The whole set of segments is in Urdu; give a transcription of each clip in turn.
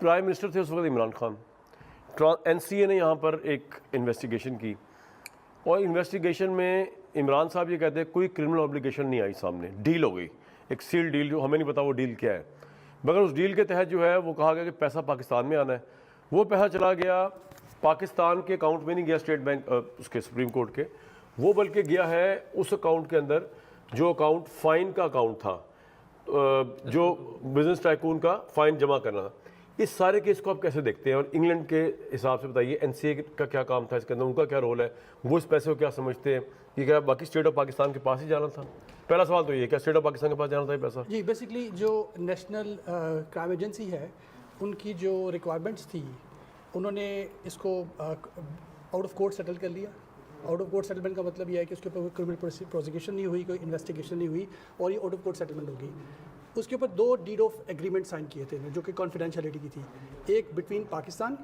پرائم منسٹر تھے اس وقت عمران خان. این سی اے نے یہاں پر ایک انویسٹیگیشن کی, اور انویسٹیگیشن میں عمران صاحب یہ کہتے ہیں کوئی کرمنل اوبلیگیشن نہیں آئی سامنے, ڈیل ہو گئی, ایک سیل ڈیل, جو ہمیں نہیں پتا وہ ڈیل کیا ہے, مگر اس ڈیل کے تحت جو ہے وہ کہا گیا کہ پیسہ پاکستان میں آنا ہے. وہ پیسہ چلا گیا پاکستان کے اکاؤنٹ میں نہیں گیا اسٹیٹ بینک اس کے سپریم کورٹ کے, وہ بلکہ گیا ہے اس اکاؤنٹ کے اندر جو اکاؤنٹ فائن کا اکاؤنٹ تھا, جو بزنس ٹائکون کا فائن جمع کرنا تھا. اس سارے کیس کو آپ کیسے دیکھتے ہیں, اور انگلینڈ کے حساب سے بتائیے این سی اے کا کیا کام تھا اس کے اندر, ان کا کیا رول ہے, وہ اس پیسے کو کیا سمجھتے ہیں, یہ کیا باقی اسٹیٹ آف پاکستان کے پاس ہی جانا تھا؟ پہلا سوال تو یہ کیا اسٹیٹ آف پاکستان کے پاس جانا تھا یہ پیسہ؟ جی بیسکلی جو نیشنل کرائم ایجنسی ہے ان کی جو ریکوائرمنٹس تھی انہوں نے اس کو آؤٹ آف کورٹ سیٹل کر لیا. آؤٹ آف کورٹ سیٹلمنٹ کا مطلب یہ ہے کہ اس کے اوپر کرمنل پروسیکیوشن نہیں ہوئی, کوئی انویسٹیگیشن نہیں ہوئی, اور یہ آؤٹ آف کورٹ سیٹلمنٹ ہوگی. اس کے اوپر 2 ڈیڈ آف ایگریمنٹ سائن کیے تھے جو کہ کانفیڈینشیلٹی کی تھی, ایک between Pakistan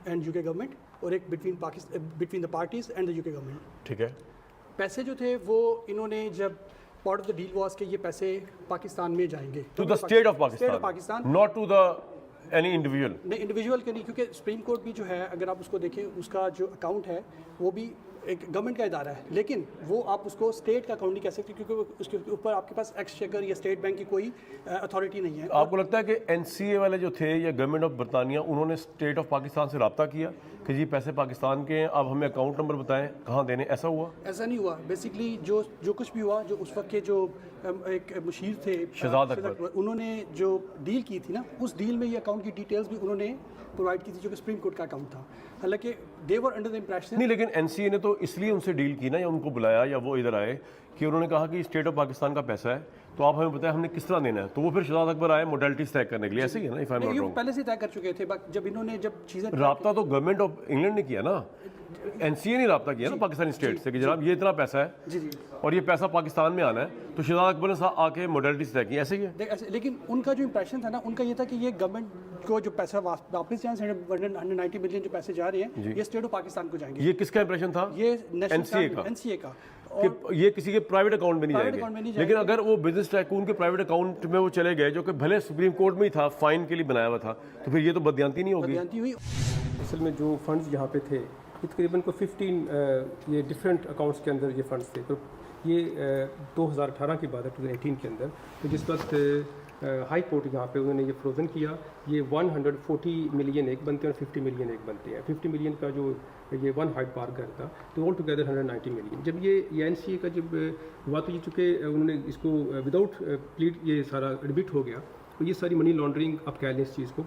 and U K government, اور ایک between the parties and the U K government. ٹھیک ہے. پیسے جو تھے وہ انہوں نے جب part of the deal was کہ یہ پیسے پاکستان میں جائیں گے to the state of Pakistan, not to the any individual. نہیں انڈیویجول کے نہیں, کیونکہ سپریم کورٹ بھی جو ہے اگر آپ اس کو دیکھیں اس کا جو اکاؤنٹ ہے وہ بھی ایک گورنمنٹ کا ادارہ ہے, لیکن وہ آپ اس کو اسٹیٹ کا اکاؤنٹ نہیں کہہ سکتے کیونکہ اس کے اوپر آپ کے پاس ایکسچیکر یا اسٹیٹ بینک کی کوئی اتھارٹی نہیں ہے. آپ کو لگتا ہے کہ این سی اے والے جو تھے یا گورنمنٹ آف برطانیہ انہوں نے اسٹیٹ آف پاکستان سے رابطہ کیا کہ جی پیسے پاکستان کے ہیں, آپ ہمیں اکاؤنٹ نمبر بتائیں کہاں دینے, ایسا ہوا؟ ایسا نہیں ہوا. بیسکلی جو کچھ بھی ہوا, جو اس وقت کے جو ایک مشیر تھے شہزاد اکبر, انہوں نے جو ڈیل کی تھی نا, اس ڈیل میں یہ اکاؤنٹ کی ڈیٹیلز بھی انہوں نے پرووائڈ کی تھی جو کہ سپریم کورٹ کا اکاؤنٹ تھا. حالانکہ دے ور انڈر دی امپریشن نہیں, لیکن این سی اے نے تو اس لیے ان سے ڈیل کی نا, یا ان کو بلایا یا وہ ادھر آئے کہ انہوں نے کہا کہ اسٹیٹ آف پاکستان کا پیسہ ہے تو آپ ہمیں بتائیں ہم نے کس طرح دینا ہے, تو وہ پھر شہزاد اکبر آئے موڈیلٹیز طے کرنے کے لیے, ایسے ہی ہے نا؟ if I'm not wrong. پہلے سے طے کر چکے تھے جب انہوں نے جب چیزیں رابطہ تو گورنمنٹ آف انگلینڈ نے کیا نا, این سی اے نے رابطہ کیا نا پاکستانی اسٹیٹ سے کہ جناب یہ اتنا پیسہ ہے اور یہ پیسہ پاکستان میں آنا ہے, تو شہزاد اکبر نے آ کے موڈیلٹیز طے کی, ایسے ہی ہے. لیکن ان کا جو امپریشن تھا نا, ان کا یہ تھا کہ یہ گورنمنٹ کو جو پیسہ واپس جائیں 190 ملین جو پیسے جا رہے ہیں یہ اسٹیٹ آف پاکستان کو جائیں گے. یہ کس کا امپریشن تھا؟ یہ این سی اے کا, کہ یہ کسی کے پرائیویٹ اکاؤنٹ میں نہیں جائیں گے. لیکن اگر وہ بزنس ٹائکون کے پرائیویٹ اکاؤنٹ میں وہ چلے گئے جو کہ بھلے سپریم کورٹ میں ہی تھا, فائن کے لیے بنایا ہوا تھا, تو پھر یہ تو بدیانتی نہیں ہوگی. اصل میں جو فنڈز یہاں پہ تھے یہ تقریباً کو 15 یہ ڈفرینٹ اکاؤنٹس کے اندر یہ فنڈز تھے. تو یہ 2018 کی بات ہے, 2018 کے اندر, تو جس وقت ہائی کورٹ یہاں پہ انہوں نے یہ فروزن کیا, یہ 140 ملین ایک بنتے ہیں اور 50 ملین ایک بنتے ہیں. 50 ملین کا جو یہ ون ہائٹ پار کرتا, تو آل ٹوگیدر 190 ملین. جب یہ این سی اے کا جب ہوا تو یہ چونکہ انہوں نے اس کو وداؤٹ پلیٹ یہ سارا ایڈمٹ ہو گیا, تو یہ ساری منی لانڈرنگ آپ کہہ لیں اس چیز کو.